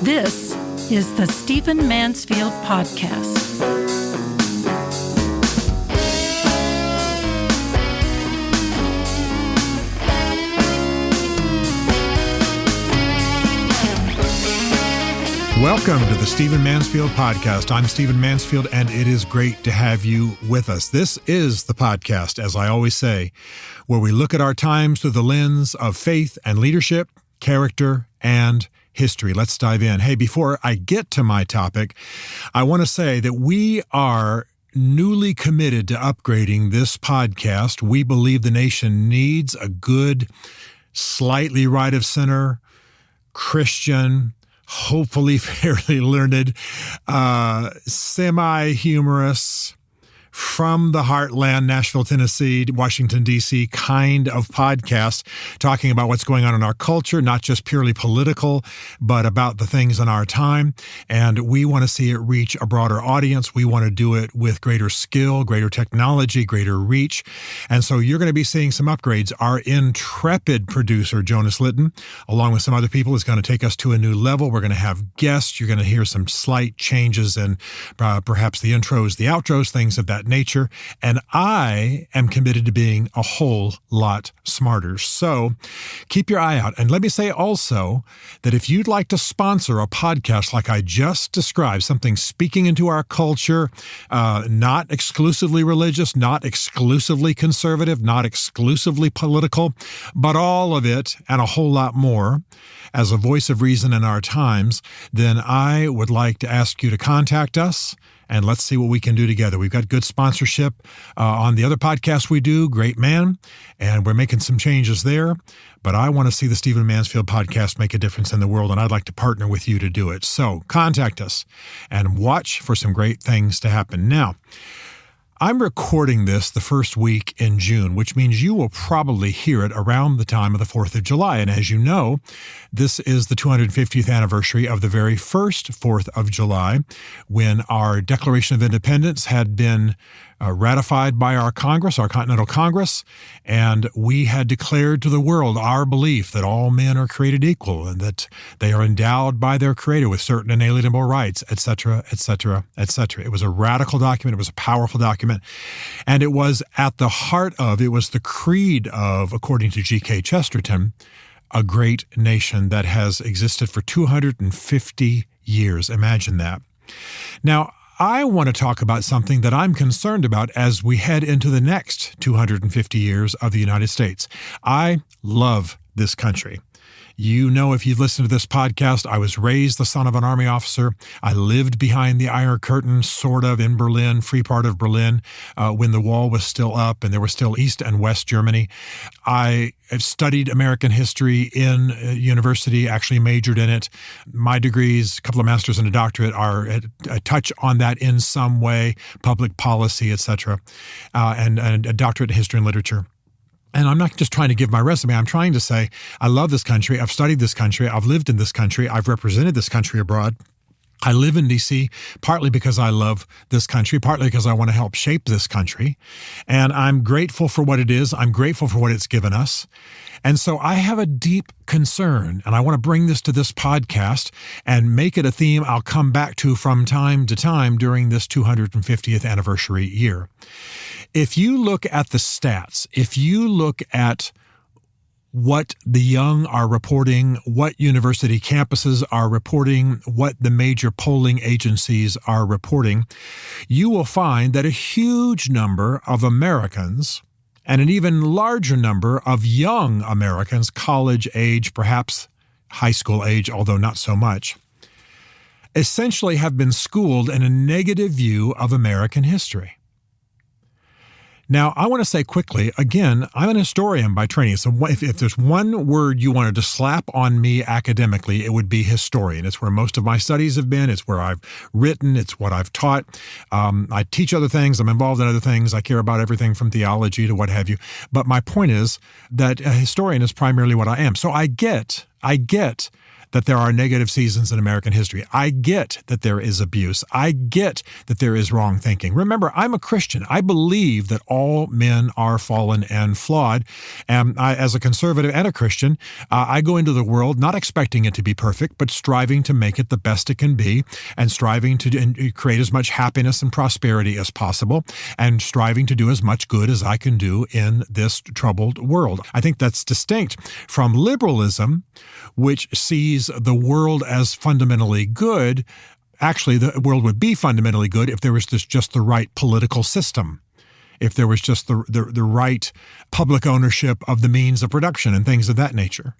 This is the Stephen Mansfield Podcast. Welcome to the Stephen Mansfield Podcast. I'm Stephen Mansfield, and it is great to have you with us. This is the podcast, as I always say, where we look at our times through the lens of faith and leadership, character, and history. Let's dive in. Hey, before I get to my topic, I want to say that we are newly committed to upgrading this podcast. We believe the nation needs a good, slightly right of center, Christian, hopefully fairly learned, semi-humorous, from the heartland, Nashville, Tennessee, Washington, D.C. kind of podcast, talking about what's going on in our culture, not just purely political, but about the things in our time. And we want to see it reach a broader audience. We want to do it with greater skill, greater technology, greater reach. And so you're going to be seeing some upgrades. Our intrepid producer, Jonas Litton, along with some other people, is going to take us to a new level. We're going to have guests. You're going to hear some slight changes in perhaps the intros, the outros, things of that nature, and I am committed to being a whole lot smarter. So keep your eye out. And let me say also that if you'd like to sponsor a podcast like I just described, something speaking into our culture, not exclusively religious, not exclusively conservative, not exclusively political, but all of it and a whole lot more, as a voice of reason in our times, then I would like to ask you to contact us. And let's see what we can do together. We've got good sponsorship on the other podcast we do, Great Man, and we're making some changes there. But I want to see the Stephen Mansfield Podcast make a difference in the world, and I'd like to partner with you to do it. So contact us and watch for some great things to happen. Now, I'm recording this the first week in June, which means you will probably hear it around the time of the 4th of July. And as you know, this is the 250th anniversary of the very first 4th of July, when our Declaration of Independence had been ratified by our Congress, our Continental Congress, and we had declared to the world our belief that all men are created equal and that they are endowed by their Creator with certain inalienable rights, etc., etc., etc. It was a radical document. It was a powerful document. And it was at the heart of, it was the creed of, according to G.K. Chesterton, a great nation that has existed for 250 years. Imagine that. Now, I want to talk about something that I'm concerned about as we head into the next 250 years of the United States. I love this country. You know, if you've listened to this podcast, I was raised the son of an Army officer. I lived behind the Iron Curtain, sort of, in Berlin, free part of Berlin, when the wall was still up and there was still East and West Germany. I have studied American history in university, actually majored in it. My degrees, a couple of masters and a doctorate, are a touch on that in some way, public policy, etc., and a doctorate in history and literature. And I'm not just trying to give my resume. I'm trying to say, I love this country. I've studied this country. I've lived in this country. I've represented this country abroad. I live in D.C. partly because I love this country, partly because I want to help shape this country. And I'm grateful for what it is. I'm grateful for what it's given us. And so I have a deep concern, and I want to bring this to this podcast and make it a theme I'll come back to from time to time during this 250th anniversary year. If you look at the stats, if you look at what the young are reporting, what university campuses are reporting, what the major polling agencies are reporting, you will find that a huge number of Americans and an even larger number of young Americans, college age, perhaps high school age, although not so much, essentially have been schooled in a negative view of American history. Now, I want to say quickly, again, I'm an historian by training. So if there's one word you wanted to slap on me academically, it would be historian. It's where most of my studies have been. It's where I've written. It's what I've taught. I teach other things. I'm involved in other things. I care about everything from theology to what have you. But my point is that a historian is primarily what I am. So I get that there are negative seasons in American history. I get that there is abuse. I get that there is wrong thinking. Remember, I'm a Christian. I believe that all men are fallen and flawed. And as a conservative and a Christian, I go into the world not expecting it to be perfect, but striving to make it the best it can be, and striving to create as much happiness and prosperity as possible, and striving to do as much good as I can do in this troubled world. I think that's distinct from liberalism, which sees the world as fundamentally good. Actually, the world would be fundamentally good if there was just the right political system, if there was just the right public ownership of the means of production and things of that nature.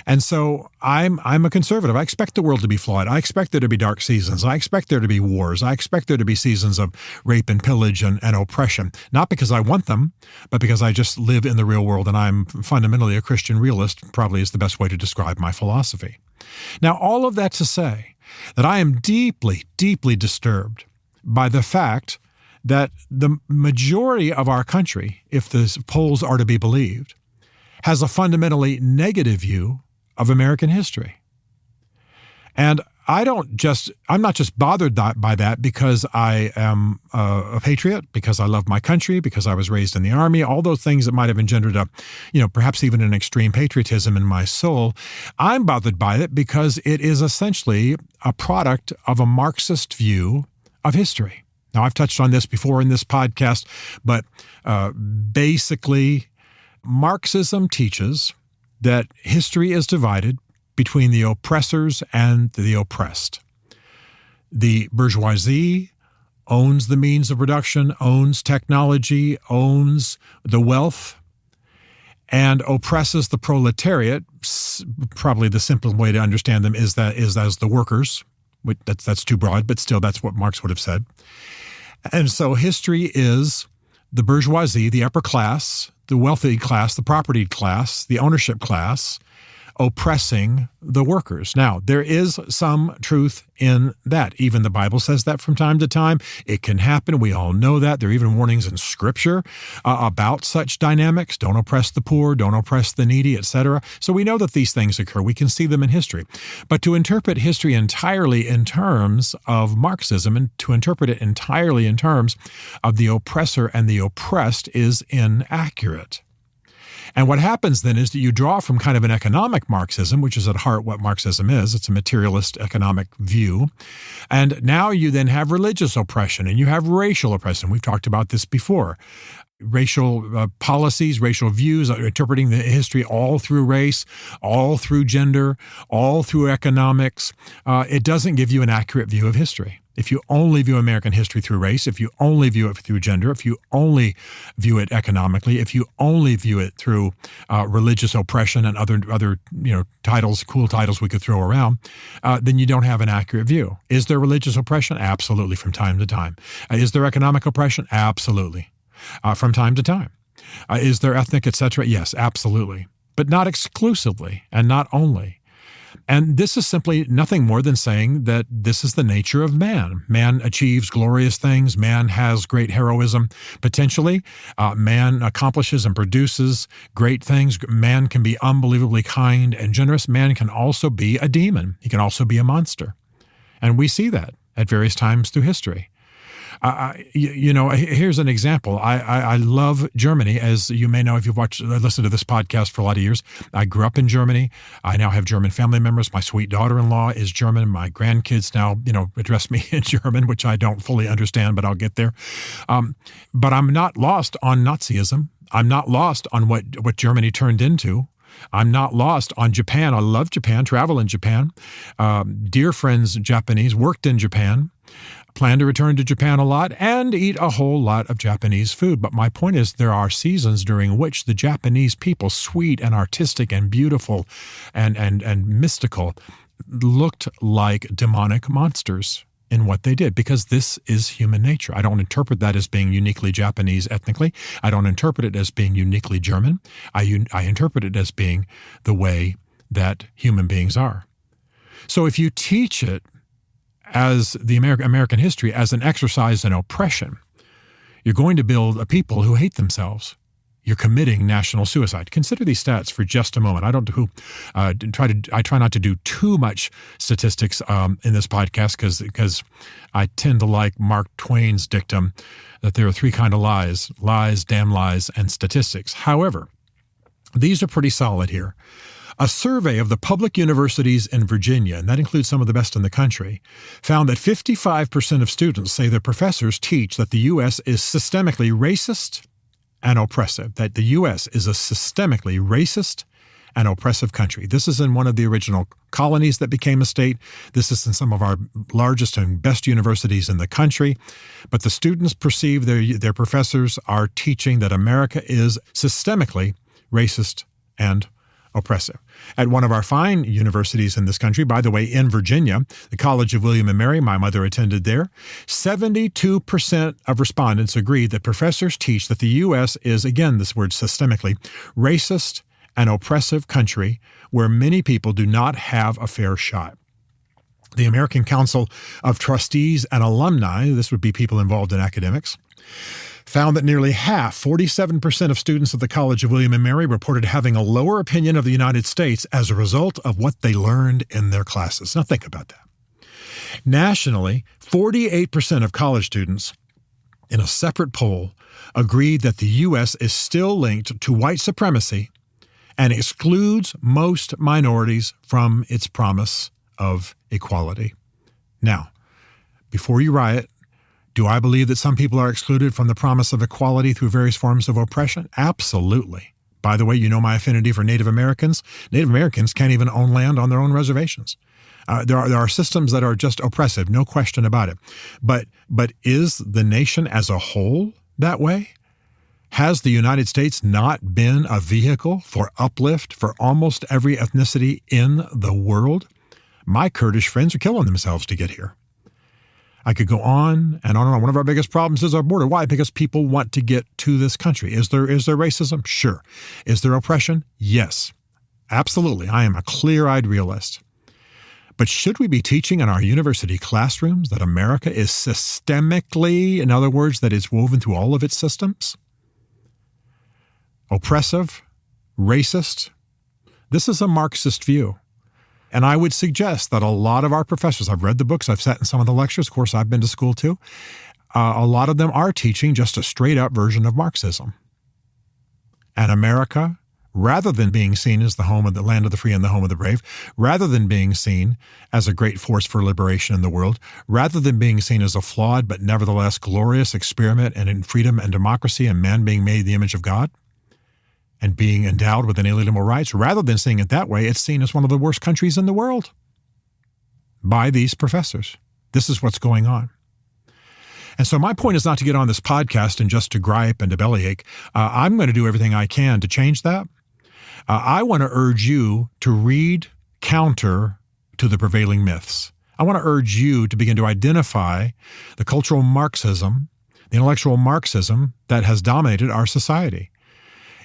And so I'm a conservative. I expect the world to be flawed. I expect there to be dark seasons. I expect there to be wars. I expect there to be seasons of rape and pillage and oppression, not because I want them, but because I just live in the real world, and I'm fundamentally a Christian realist, probably is the best way to describe my philosophy. Now, all of that to say that I am deeply, deeply disturbed by the fact that the majority of our country, if the polls are to be believed, has a fundamentally negative view of American history. And I'm not just bothered by that because I am a patriot, because I love my country, because I was raised in the Army, all those things that might have engendered perhaps even an extreme patriotism in my soul. I'm bothered by it because it is essentially a product of a Marxist view of history. Now, I've touched on this before in this podcast, but basically, Marxism teaches that history is divided between the oppressors and the oppressed. The bourgeoisie owns the means of production, owns technology, owns the wealth, and oppresses the proletariat. Probably the simplest way to understand them is as the workers. That's too broad, but still that's what Marx would have said. And so history is the bourgeoisie, the upper class, the wealthy class, the property class, the ownership class, oppressing the workers. Now, there is some truth in that. Even the Bible says that from time to time. It can happen. We all know that. There are even warnings in Scripture about such dynamics. Don't oppress the poor, don't oppress the needy, etc. So we know that these things occur. We can see them in history. But to interpret history entirely in terms of Marxism and to interpret it entirely in terms of the oppressor and the oppressed is inaccurate. And what happens then is that you draw from kind of an economic Marxism, which is at heart what Marxism is. It's a materialist economic view. And now you then have religious oppression and you have racial oppression. We've talked about this before. Racial policies, racial views, interpreting the history all through race, all through gender, all through economics. It doesn't give you an accurate view of history. If you only view American history through race, if you only view it through gender, if you only view it economically, if you only view it through religious oppression and other titles, cool titles we could throw around, then you don't have an accurate view. Is there religious oppression? Absolutely, from time to time. Is there economic oppression? Absolutely, from time to time. Is there ethnic, etc.? Yes, absolutely, but not exclusively and not only. And this is simply nothing more than saying that this is the nature of man. Man achieves glorious things. Man has great heroism. Potentially, man accomplishes and produces great things. Man can be unbelievably kind and generous. Man can also be a demon. He can also be a monster. And we see that at various times through history. Here's an example. I love Germany, as you may know if you've listened to this podcast for a lot of years. I grew up in Germany. I now have German family members. My sweet daughter-in-law is German. My grandkids now, address me in German, which I don't fully understand, but I'll get there. But I'm not lost on Nazism. I'm not lost on what Germany turned into. I'm not lost on Japan. I love Japan, travel in Japan. Dear friends, Japanese, worked in Japan. Plan to return to Japan a lot and eat a whole lot of Japanese food. But my point is there are seasons during which the Japanese people, sweet and artistic and beautiful and mystical, looked like demonic monsters in what they did, because this is human nature. I don't interpret that as being uniquely Japanese ethnically. I don't interpret it as being uniquely German. I interpret it as being the way that human beings are. So if you teach it as the American history as an exercise in oppression, you're going to build a people who hate themselves. you're committing national suicide. Consider these stats for just a moment. I try not to do too much statistics in this podcast because I tend to like Mark Twain's dictum that there are three kinds of lies: lies, damn lies, and statistics. However, these are pretty solid here. A survey of the public universities in Virginia, and that includes some of the best in the country, found that 55% of students say their professors teach that the U.S. is systemically racist and oppressive, that the U.S. is a systemically racist and oppressive country. This is in one of the original colonies that became a state. This is in some of our largest and best universities in the country. But the students perceive their professors are teaching that America is systemically racist and oppressive. At one of our fine universities in this country, by the way, in Virginia, the College of William and Mary, my mother attended there, 72% of respondents agreed that professors teach that the U.S. is, again, this word systemically, racist and oppressive country where many people do not have a fair shot. The American Council of Trustees and Alumni, this would be people involved in academics, found that nearly half, 47% of students at the College of William and Mary reported having a lower opinion of the United States as a result of what they learned in their classes. Now think about that. Nationally, 48% of college students in a separate poll agreed that the U.S. is still linked to white supremacy and excludes most minorities from its promise of equality. Now, before you riot, do I believe that some people are excluded from the promise of equality through various forms of oppression? Absolutely. By the way, you know my affinity for Native Americans. Native Americans can't even own land on their own reservations. There are systems that are just oppressive, no question about it. But is the nation as a whole that way? Has the United States not been a vehicle for uplift for almost every ethnicity in the world? My Kurdish friends are killing themselves to get here. I could go on and on and on. One of our biggest problems is our border. Why? Because people want to get to this country. Is there racism? Sure. Is there oppression? Yes. Absolutely. I am a clear-eyed realist. But should we be teaching in our university classrooms that America is systemically, in other words, that it's woven through all of its systems? Oppressive? Racist? This is a Marxist view. And I would suggest that a lot of our professors, I've read the books, I've sat in some of the lectures, of course, I've been to school too, a lot of them are teaching just a straight-up version of Marxism. And America, rather than being seen as the home of the land of the free and the home of the brave, rather than being seen as a great force for liberation in the world, rather than being seen as a flawed but nevertheless glorious experiment and in freedom and democracy and man being made in the image of God, and being endowed with inalienable rights, rather than seeing it that way, it's seen as one of the worst countries in the world by these professors. This is what's going on. And so my point is not to get on this podcast and just to gripe and to bellyache. I'm going to do everything I can to change that. I want to urge you to read counter to the prevailing myths. I want to urge you to begin to identify the cultural Marxism, the intellectual Marxism that has dominated our society.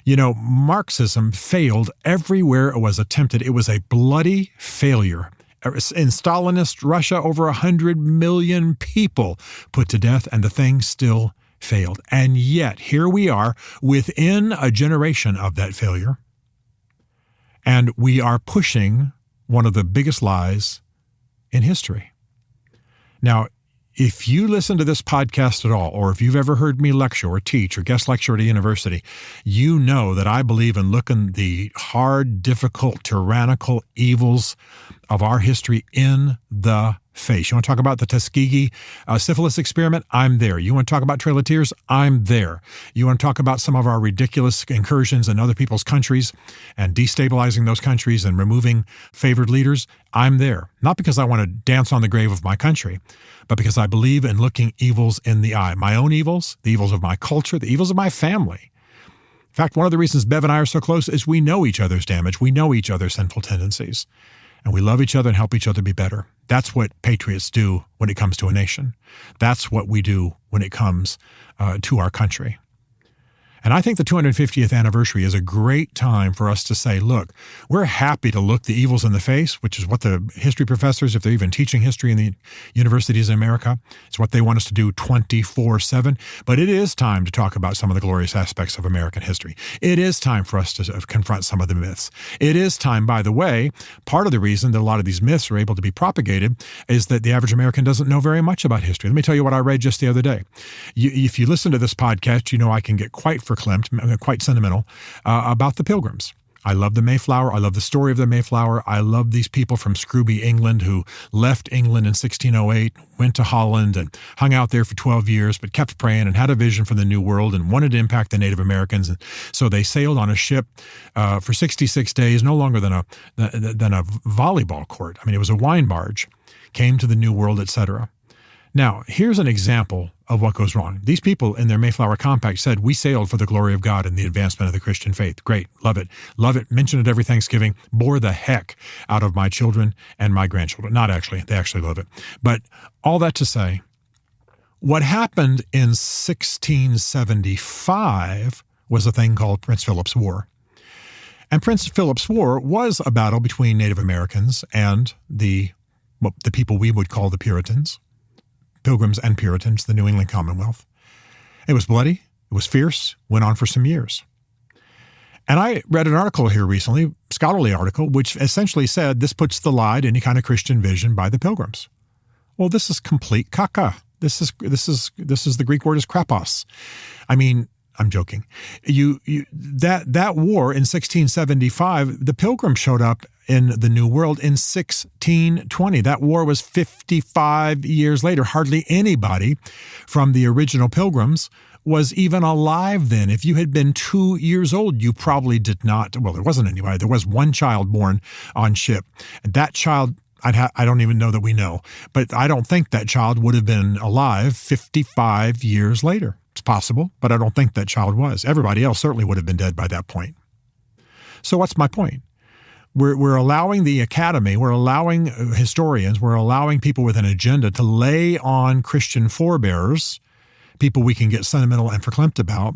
You know, Marxism failed everywhere it was attempted. It was a bloody failure. In Stalinist Russia, over 100 million people put to death, and the thing still failed. And yet, here we are within a generation of that failure, and we are pushing one of the biggest lies in history. Now, if you listen to this podcast at all, or if you've ever heard me lecture or teach or guest lecture at a university, you know that I believe in looking the hard, difficult, tyrannical evils of our history in the face. You want to talk about the Tuskegee syphilis experiment? I'm there. You want to talk about Trail of Tears? I'm there. You want to talk about some of our ridiculous incursions in other people's countries and destabilizing those countries and removing favored leaders? I'm there. Not because I want to dance on the grave of my country, but because I believe in looking evils in the eye. My own evils, the evils of my culture, the evils of my family. In fact, one of the reasons Bev and I are so close is we know each other's damage. We know each other's sinful tendencies. And we love each other and help each other be better. That's what patriots do when it comes to a nation. That's what we do when it comes to our country. And I think the 250th anniversary is a great time for us to say, look, we're happy to look the evils in the face, which is what the history professors, if they're even teaching history in the universities in America, it's what they want us to do 24/7. But it is time to talk about some of the glorious aspects of American history. It is time for us to confront some of the myths. It is time, by the way, part of the reason that a lot of these myths are able to be propagated is that the average American doesn't know very much about history. Let me tell you what I read just the other day. If you listen to this podcast, you know I can get quite verklempt, quite sentimental about the Pilgrims. I love the Mayflower. I love the story of the Mayflower. I love these people from Scrooby, England, who left England in 1608, went to Holland and hung out there for 12 years, but kept praying and had a vision for the New World and wanted to impact the Native Americans. And so they sailed on a ship for 66 days, no longer than a volleyball court. I mean, it was a wine barge, came to the New World, etc. Now, here's an example of what goes wrong. These people in their Mayflower Compact said, we sailed for the glory of God and the advancement of the Christian faith. Great. Love it. Love it. Mention it every Thanksgiving. Bore the heck out of my children and my grandchildren. Not actually. They actually love it. But all that to say, what happened in 1675 was a thing called Prince Philip's War. And Prince Philip's War was a battle between Native Americans and the people we would call the Puritans. Pilgrims and Puritans, the New England Commonwealth. It was bloody, it was fierce, went on for some years. And I read an article here recently, scholarly article, which essentially said this puts the lie to any kind of Christian vision by the Pilgrims. Well, this is complete caca. This is the Greek word is krapos. I mean, I'm joking. That war in 1675, the Pilgrims showed up in the New World in 1620. That war was 55 years later. Hardly anybody from the original Pilgrims was even alive then. If you had been 2 years old, you probably did not. Well, there wasn't anybody. There was one child born on ship. And that child, I don't even know that we know, but I don't think that child would have been alive 55 years later. It's possible, but I don't think that child was. Everybody else certainly would have been dead by that point. So what's my point? We're allowing the academy, we're allowing historians, we're allowing people with an agenda to lay on Christian forebears, people we can get sentimental and verklempt about,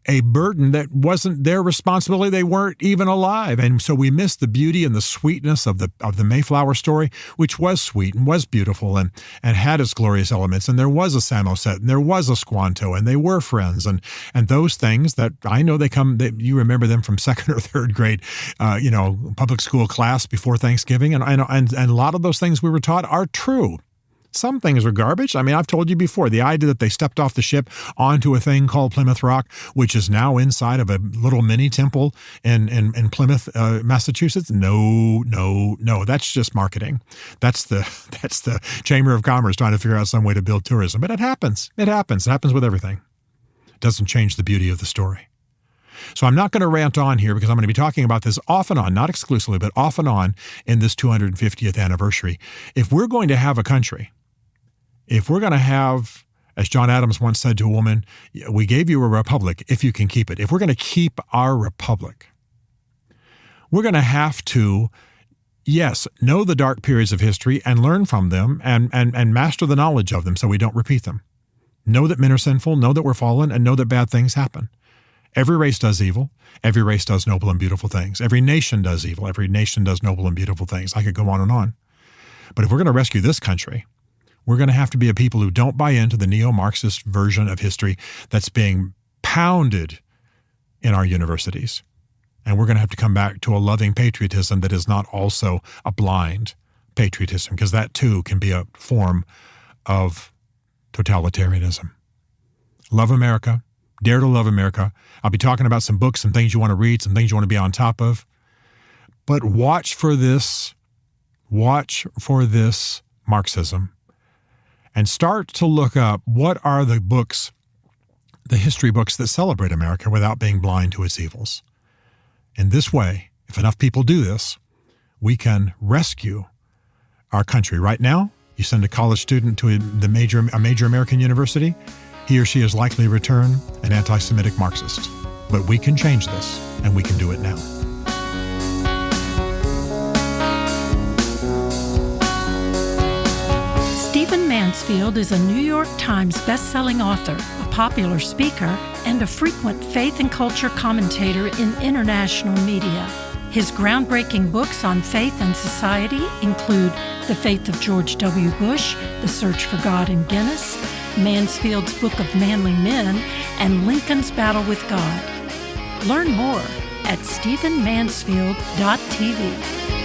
a burden that wasn't their responsibility. They weren't even alive. And so we miss the beauty and the sweetness of the Mayflower story, which was sweet and was beautiful and had its glorious elements. And there was a Samoset and there was a Squanto and they were friends. And those things that I know you remember them from second or third grade, public school class before Thanksgiving. And a lot of those things we were taught are true. Some things are garbage. I mean, I've told you before, the idea that they stepped off the ship onto a thing called Plymouth Rock, which is now inside of a little mini temple in Plymouth, Massachusetts. No. That's just marketing. That's the Chamber of Commerce trying to figure out some way to build tourism. But it happens. It happens. It happens with everything. It doesn't change the beauty of the story. So I'm not going to rant on here because I'm going to be talking about this off and on, not exclusively, but off and on in this 250th anniversary. If we're going to have a country, if we're going to have, as John Adams once said to a woman, we gave you a republic if you can keep it. If we're going to keep our republic, we're going to have to, yes, know the dark periods of history and learn from them and master the knowledge of them so we don't repeat them. Know that men are sinful, know that we're fallen, and know that bad things happen. Every race does evil. Every race does noble and beautiful things. Every nation does evil. Every nation does noble and beautiful things. I could go on and on. But if we're going to rescue this country, we're going to have to be a people who don't buy into the neo-Marxist version of history that's being pounded in our universities. And we're going to have to come back to a loving patriotism that is not also a blind patriotism, because that too can be a form of totalitarianism. Love America. Dare to love America. I'll be talking about some books, some things you want to read, some things you want to be on top of. But watch for this Marxism. And start to look up what are the books, the history books that celebrate America without being blind to its evils. In this way, if enough people do this, we can rescue our country. Right now, you send a college student to a major American university, he or she is likely to return an anti-Semitic Marxist. But we can change this, and we can do it now. Mansfield is a New York Times best-selling author, a popular speaker, and a frequent faith and culture commentator in international media. His groundbreaking books on faith and society include The Faith of George W. Bush, The Search for God in Guinness, Mansfield's Book of Manly Men, and Lincoln's Battle with God. Learn more at stephenmansfield.tv.